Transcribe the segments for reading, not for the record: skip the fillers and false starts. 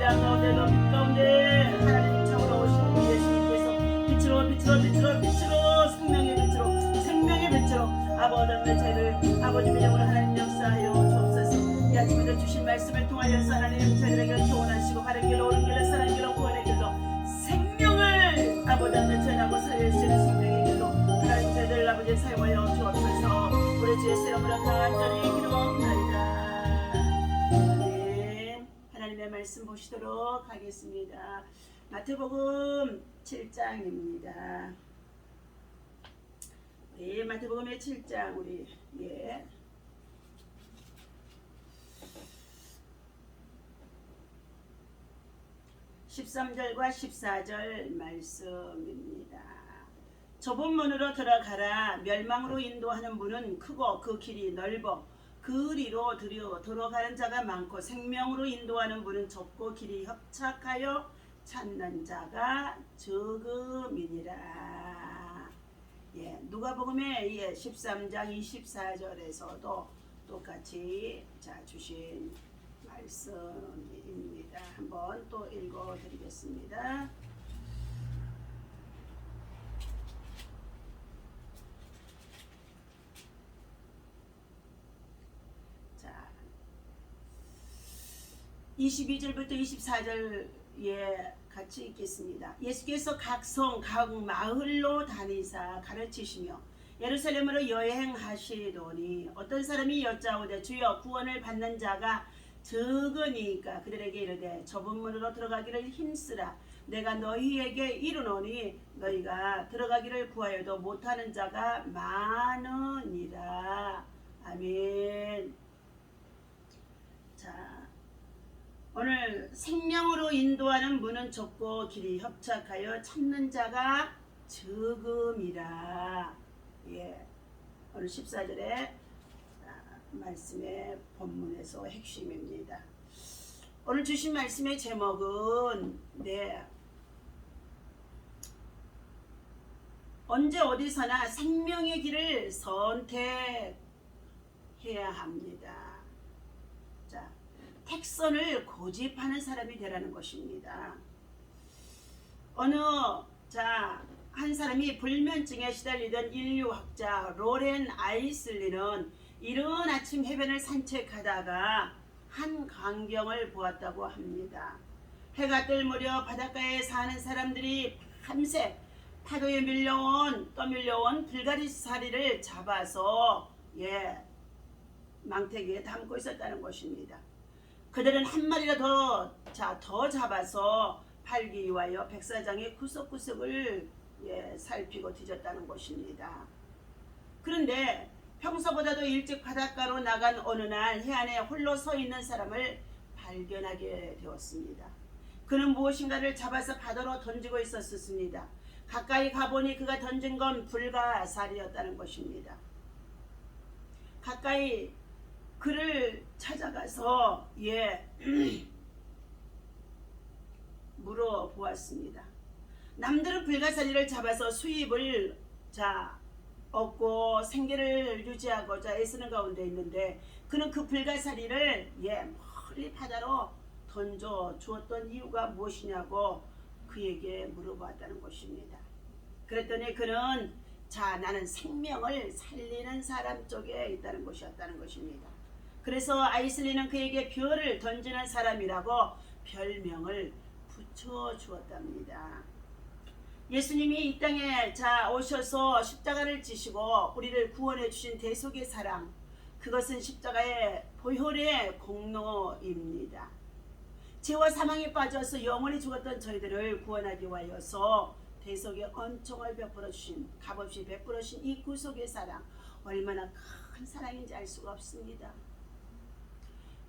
어둠이란 가운데도 빛 가운데 하나님 참으로 오신 예수님께서 빛으로 생명의 빛으로 아버지의 죄를 아버지의 영으로 하나님 역사하여 주옵소서. 이 아침에도 주신 말씀을 통하여서 하나님 저희들에게 교훈하시고 바른 길로 옳은 길로 선한 길로 구원의 길로 생명을 아버지의 전하고 살릴 수 있는 생명의 길로 하나님 저희들 아버지 사용하여 주옵소서. 우리 주의 이름으로 간절히 기도합니다. 네, 하나님의 말씀 보시도록 하겠습니다. 마태복음 7장입니다. 예, 마태복음의 7장 우리 13절과 14절 말씀입니다. 좁은 문으로 들어가라. 멸망으로 인도하는 문은 크고 그 길이 넓어 그리로 들어가는 자가 많고 생명으로 인도하는 문은 좁고 길이 협착하여 찾는 자가 적음이니라. 예, 누가복음의 13장 24절에서도 똑같이 주신 말씀입니다. 한번 또 읽어드리겠습니다. 자, 22절부터 24절 같이 읽겠습니다. 예수께서 각 성, 각 마을로 다니사 가르치시며 예루살렘으로 여행하시더니 어떤 사람이 여짜오되 주여 구원을 받는 자가 적으니까 그들에게 이르되 좁은 문으로 들어가기를 힘쓰라. 내가 너희에게 이르노니 너희가 들어가기를 구하여도 못하는 자가 많으니라. 아멘. 자, 오늘 생명으로 인도하는 문은 좁고 길이 협착하여 찾는 자가 적음이라. 예, 오늘 14절에 말씀의 본문에서 핵심입니다. 오늘 주신 말씀의 제목은 언제 어디서나 생명의 길을 선택해야 합니다. 자, 택선을 고집하는 사람이 되라는 것입니다. 한 사람이 불면증에 시달리던 인류학자 로렌 아이슬리는 이른 아침 해변을 산책하다가 한 광경을 보았다고 합니다. 해가 뜰 무렵 바닷가에 사는 사람들이 밤새 파도에 떠밀려온 불가리사리를 잡아서 망태기에 담고 있었다는 것입니다. 그들은 한 마리라 더 잡아서 팔기 위하여 백사장의 구석구석을 살피고 뒤졌다는 것입니다. 그런데 평소보다도 일찍 바닷가로 나간 어느 날 해안에 홀로 서 있는 사람을 발견하게 되었습니다. 그는 무엇인가를 잡아서 바다로 던지고 있었습니다. 가까이 가보니 그가 던진 건 불가사리였다는 것입니다. 가까이 그를 찾아가서 물어보았습니다. 남들은 불가사리를 잡아서 수입을 얻고 생계를 유지하고자 애쓰는 가운데 있는데 그는 그 불가사리를 멀리 바다로 던져 주었던 이유가 무엇이냐고 그에게 물어봤다는 것입니다. 그랬더니 그는 나는 생명을 살리는 사람 쪽에 있다는 것이었다는 것입니다. 그래서 아이슬리는 그에게 별을 던지는 사람이라고 별명을 붙여주었답니다. 예수님이 이 땅에 오셔서 십자가를 지시고 우리를 구원해 주신 대속의 사랑, 그것은 십자가의 보혈의 공로입니다. 죄와 사망에 빠져서 영원히 죽었던 저희들을 구원하기 위하여서 대속의恩寵을 베풀어 주신, 값없이 베풀어 주신 이 구속의 사랑, 얼마나 큰 사랑인지 알 수가 없습니다.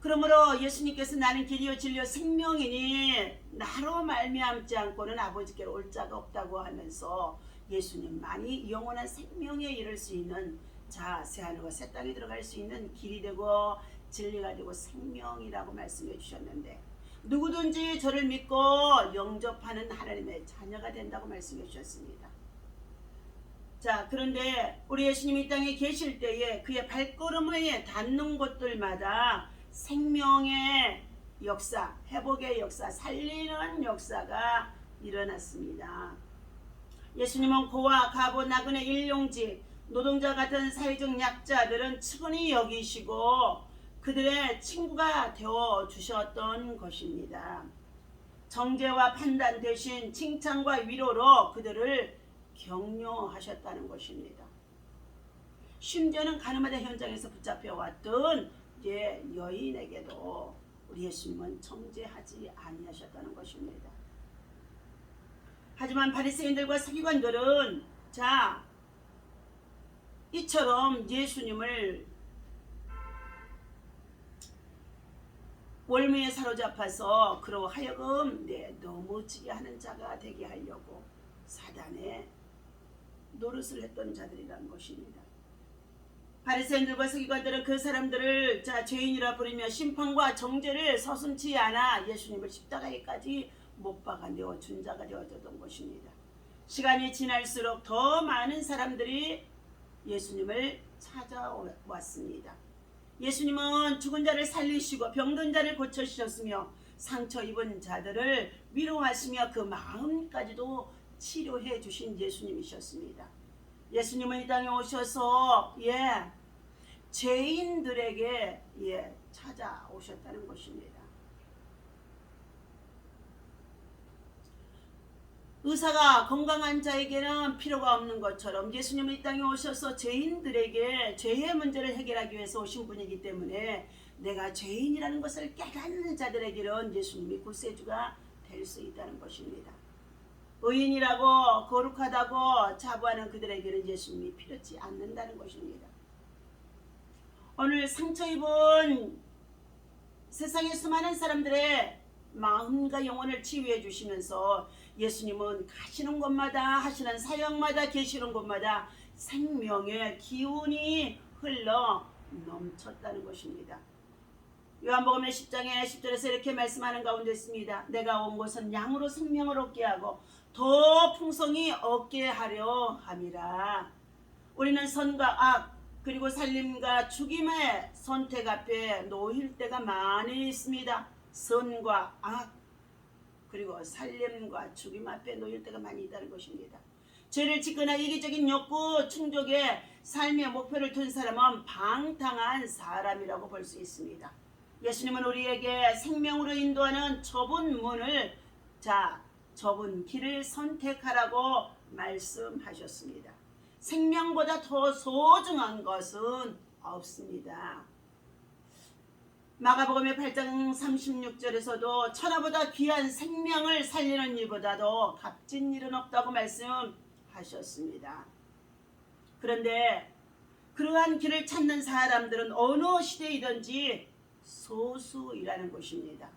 그러므로 예수님께서 나는 길이요 진리요 생명이니 나로 말미암지 않고는 아버지께로 올 자가 없다고 하면서 예수님만이 영원한 생명에 이를 수 있는 새하늘과 새 땅에 들어갈 수 있는 길이 되고 진리가 되고 생명이라고 말씀해 주셨는데 누구든지 저를 믿고 영접하는 하나님의 자녀가 된다고 말씀해 주셨습니다. 그런데 우리 예수님이 이 땅에 계실 때에 그의 발걸음에 닿는 곳들마다 생명의 역사, 회복의 역사, 살리는 역사가 일어났습니다. 예수님은 고아, 가보, 나그네, 일용직, 노동자 같은 사회적 약자들은 측은히 여기시고 그들의 친구가 되어 주셨던 것입니다. 정죄와 판단 대신 칭찬과 위로로 그들을 격려하셨다는 것입니다. 심지어는 가늠하다 현장에서 붙잡혀왔던 여인에게도 우리 예수님은 정죄하지 아니하셨다는 것입니다. 하지만 바리새인들과 서기관들은 이처럼 예수님을 월미에 사로잡아서 그로 하여금 넘어지게 하는 자가 되게 하려고 사단의 노릇을 했던 자들이라는 것입니다. 바리새인들과 서기관들은 그 사람들을 죄인이라 부르며 심판과 정죄를 서슴지 않아 예수님을 십자가에까지 못 박아 내어준 자가 되어졌던 것입니다. 시간이 지날수록 더 많은 사람들이 예수님을 찾아왔습니다. 예수님은 죽은 자를 살리시고 병든 자를 고쳐주셨으며 상처 입은 자들을 위로하시며 그 마음까지도 치료해 주신 예수님이셨습니다. 예수님은 이 땅에 오셔서 죄인들에게 찾아오셨다는 것입니다. 의사가 건강한 자에게는 필요가 없는 것처럼 예수님은 이 땅에 오셔서 죄인들에게 죄의 문제를 해결하기 위해서 오신 분이기 때문에 내가 죄인이라는 것을 깨닫는 자들에게는 예수님이 구세주가 될 수 있다는 것입니다. 의인이라고 거룩하다고 자부하는 그들에게는 예수님이 필요치 않는다는 것입니다. 오늘 상처 입은 세상의 수많은 사람들의 마음과 영혼을 치유해 주시면서 예수님은 가시는 곳마다 하시는 사역마다 계시는 곳마다 생명의 기운이 흘러 넘쳤다는 것입니다. 요한복음 10장의 10절에서 이렇게 말씀하는 가운데 있습니다. 내가 온 것은 양으로 생명을 얻게 하고 더 풍성히 얻게 하려 함이라. 우리는 선과 악 그리고 살림과 죽임의 선택 앞에 놓일 때가 많이 있습니다. 선과 악 그리고 살림과 죽임 앞에 놓일 때가 많이 있다는 것입니다. 죄를 짓거나 이기적인 욕구 충족에 삶의 목표를 둔 사람은 방탕한 사람이라고 볼 수 있습니다. 예수님은 우리에게 생명으로 인도하는 좁은 문을 좁은 길을 선택하라고 말씀하셨습니다. 생명보다 더 소중한 것은 없습니다. 마가복음의 8장 36절에서도 천하보다 귀한 생명을 살리는 일보다도 값진 일은 없다고 말씀하셨습니다. 그런데 그러한 길을 찾는 사람들은 어느 시대이든지 소수이라는 것입니다.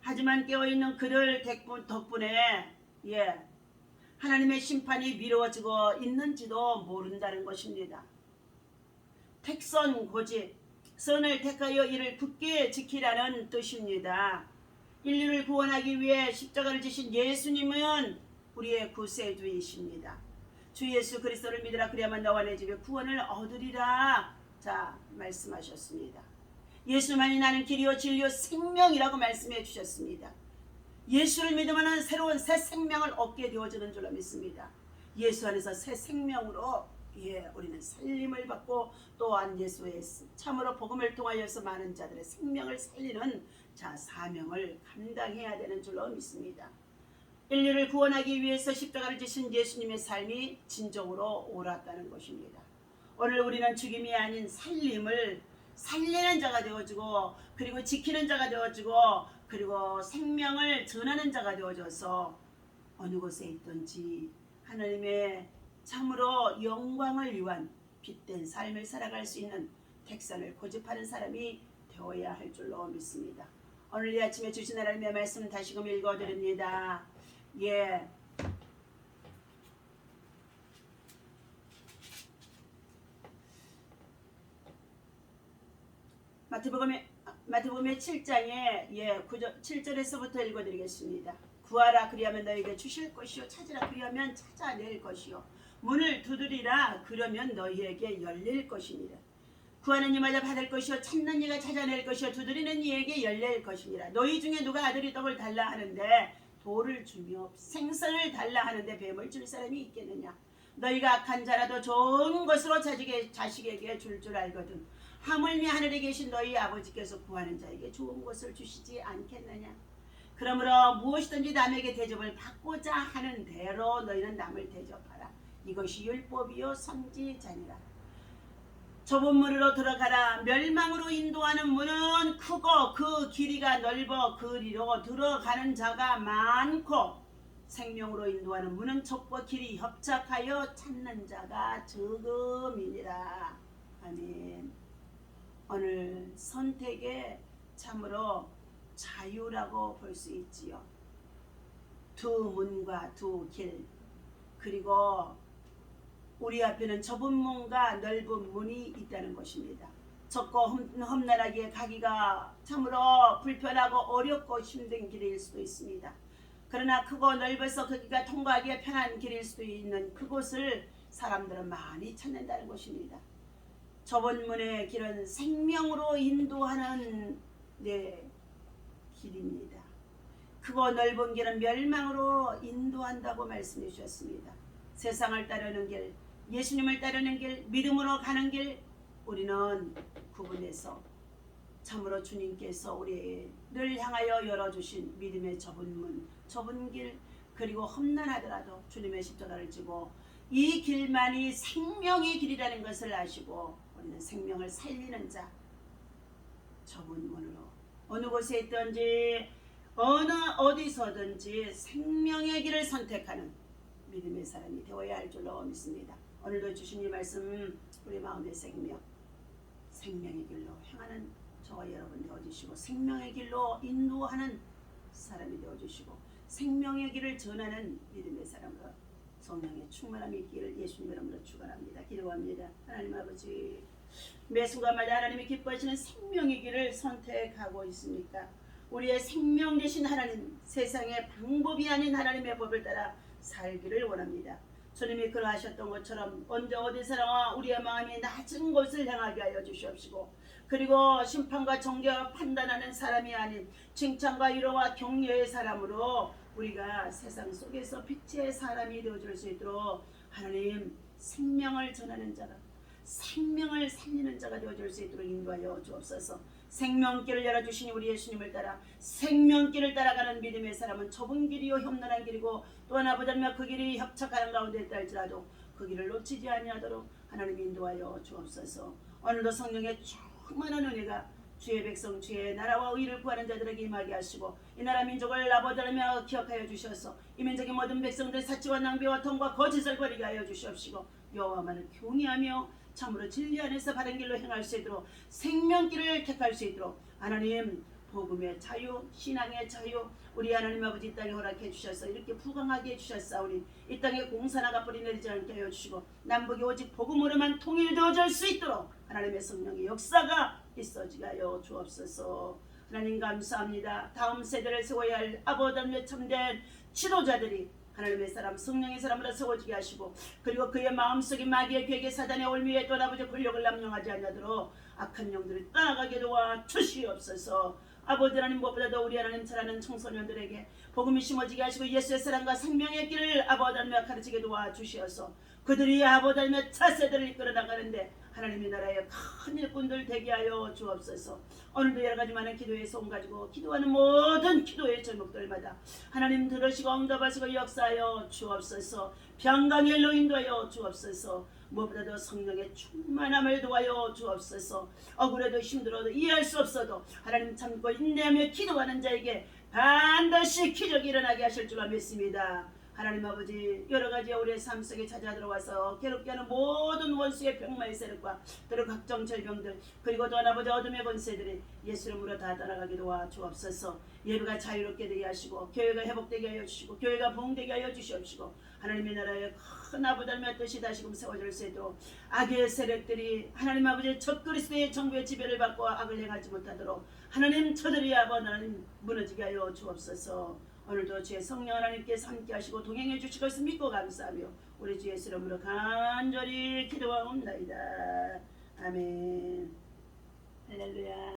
하지만 깨어있는 그들 덕분에 하나님의 심판이 미루어지고 있는지도 모른다는 것입니다. 택선 고집, 선을 택하여 이를 굳게 지키라는 뜻입니다. 인류를 구원하기 위해 십자가를 지신 예수님은 우리의 구세주이십니다. 주 예수 그리스도를 믿으라 그리야만 너와 내 집에 구원을 얻으리라 말씀하셨습니다. 예수만이 나는 길이요 진리요 생명이라고 말씀해 주셨습니다. 예수를 믿으면 새로운 새 생명을 얻게 되어지는 줄로 믿습니다. 예수 안에서 새 생명으로 우리는 살림을 받고 또한 예수의 참으로 복음을 통하여서 많은 자들의 생명을 살리는 사명을 감당해야 되는 줄로 믿습니다. 인류를 구원하기 위해서 십자가를 지신 예수님의 삶이 진정으로 옳았다는 것입니다. 오늘 우리는 죽임이 아닌 살림을 살리는 자가 되어지고 그리고 지키는 자가 되어지고 그리고 생명을 전하는 자가 되어져서 어느 곳에 있든지 하나님의 참으로 영광을 위한 빛된 삶을 살아갈 수 있는 택선을 고집하는 사람이 되어야 할 줄로 믿습니다. 오늘 이 아침에 주신 하나님의 말씀 다시금 읽어드립니다. 마태복음의 7장에 7절에서부터 읽어드리겠습니다. 구하라 그리하면 너에게 주실 것이요 찾으라 그리하면 찾아낼 것이요 문을 두드리라 그러면 너희에게 열릴 것이니라. 구하는 이마다 받을 것이요 찾는 이가 찾아낼 것이요 두드리는 이에게 열릴 것이니라. 너희 중에 누가 아들이 떡을 달라 하는데 돌을 주며 생선을 달라 하는데 뱀을 줄 사람이 있겠느냐. 너희가 악한 자라도 좋은 것으로 자식에게 줄 알거든 하물며 하늘에 계신 너희 아버지께서 구하는 자에게 좋은 것을 주시지 않겠느냐. 그러므로 무엇이든지 남에게 대접을 받고자 하는 대로 너희는 남을 대접하라. 이것이 율법이요 선지자니라. 좁은 문으로 들어가라. 멸망으로 인도하는 문은 크고 그 길이가 넓어 그리로 들어가는 자가 많고 생명으로 인도하는 문은 좁고 길이 협착하여 찾는 자가 적음이니라. 아멘. 오늘 선택에 참으로 자유라고 볼 수 있지요. 두 문과 두 길, 그리고 우리 앞에는 좁은 문과 넓은 문이 있다는 것입니다. 좁고 험난하게 가기가 참으로 불편하고 어렵고 힘든 길일 수도 있습니다. 그러나 크고 넓어서 거기가 통과하기에 편한 길일 수도 있는 그곳을 사람들은 많이 찾는다는 것입니다. 좁은 문의 길은 생명으로 인도하는 길입니다. 크고 넓은 길은 멸망으로 인도한다고 말씀해 주셨습니다. 세상을 따르는 길, 예수님을 따르는 길, 믿음으로 가는 길, 우리는 구분해서 참으로 주님께서 우리를 향하여 열어주신 믿음의 좁은 문, 좁은 길, 그리고 험난하더라도 주님의 십자가를 지고 이 길만이 생명의 길이라는 것을 아시고 우리는 생명을 살리는 자, 좁은 문으로 어느 곳에 있든지 어느 어디서든지 생명의 길을 선택하는 믿음의 사람이 되어야 할 줄로 믿습니다. 오늘도 주신 이 말씀 우리 마음의 생명, 생명의 길로 행하는 저와 여러분 되어주시고 생명의 길로 인도하는 사람이 되어주시고 생명의 길을 전하는 믿음의 사람으로 성령의 충만함이 있기를 예수님 이름으로 축원합니다. 기도합니다. 하나님 아버지, 매 순간마다 하나님이 기뻐하시는 생명의 길을 선택하고 있습니까? 우리의 생명 되신 하나님, 세상의 방법이 아닌 하나님의 법을 따라 살기를 원합니다. 주님이 그러하셨던 것처럼 언제 어디서나 우리의 마음이 낮은 곳을 향하게 하여 주시옵시고, 그리고 심판과 정죄와 판단하는 사람이 아닌 칭찬과 위로와 격려의 사람으로 우리가 세상 속에서 빛의 사람이 되어줄 수 있도록 하나님 생명을 전하는 자가, 생명을 살리는 자가 되어줄 수 있도록 인도하여 주옵소서. 생명길을 열어주신 우리 예수님을 따라 생명길을 따라가는 믿음의 사람은 좁은 길이요 험난한 길이고 또한 아버지며 그 길이 협착하는 가운데 있다 할지라도 그 길을 놓치지 아니하도록 하나님 인도하여 주옵소서. 오늘도 성령의 충만한 은혜가 주의 백성 주의 나라와 의를 구하는 자들에게 임하게 하시고 이 나라 민족을 아버지며 기억하여 주셔서 이 민족의 모든 백성들의 사치와 낭비와 통과 거짓을 버리게 하여 주시옵시고 여호와만을 경외하며 참으로 진리 안에서 바른 길로 행할 수 있도록 생명길을 택할 수 있도록 하나님 복음의 자유, 신앙의 자유, 우리 하나님 아버지 이 땅에 허락해 주셔서 이렇게 부강하게 해주셨사오니 이 땅에 공산화가 뿌리 내리지 않게 하여 주시고 남북이 오직 복음으로만 통일되어질 수 있도록 하나님의 성령의 역사가 있어지게 하여 주옵소서. 하나님 감사합니다. 다음 세대를 세워야 할 아버지의 참된 지도자들이 하나님의 사람, 성령의 사람으로 세워지게 하시고 그리고 그의 마음속에 마귀의 계획에 사단의 올미에 또 아버지의 권력을 남용하지 않도록 악한 영들을 떠나가게 도와 주시옵소서. 아버지 하나님 무엇보다도 우리 하나님 잘하는 청소년들에게 복음이 심어지게 하시고 예수의 사랑과 생명의 길을 아버지 하나님 가르치게 도와 주시어서 그들이 아버지 하나님의 차세대를 이끌어 나가는데 하나님의 나라의 큰 일꾼들 되게 하여 주옵소서. 오늘도 여러 가지 많은 기도의 소원 가지고 기도하는 모든 기도의 제목들마다 하나님 들으시고 응답하시고 역사하여 주옵소서. 평강의 일로 인도하여 주옵소서. 무엇보다도 성령의 충만함을 도하여 주옵소서. 억울해도 힘들어도 이해할 수 없어도 하나님 참고 인내하며 기도하는 자에게 반드시 기적이 일어나게 하실 줄 믿습니다. 하나님 아버지 여러가지 우리의 삶 속에 찾아 들어와서 괴롭게 하는 모든 원수의 병마의 세력과 그리고 각종 질병들 그리고 또 아버지 어둠의 권세들이 예수 이름으로 다 따라가게 도와 주옵소서. 예배가 자유롭게 되게 하시고 교회가 회복되게 하여 주시고 교회가 부흥되게 하여 주시옵시고 하나님의 나라에 큰 아버지의 뜻이 다시금 세워질 수 있도록 악의 세력들이 하나님 아버지의 적그리스도의 정부의 지배를 받고 악을 행하지 못하도록 하나님 저들이 아버지 하나님 무너지게 하여 주옵소서. 오늘도 주의 성령 하나님께서 함께 하시고 동행해 주실 것을 믿고 감사하며 우리 주 예수 이름으로 간절히 기도하옵나이다. 아멘. 할렐루야.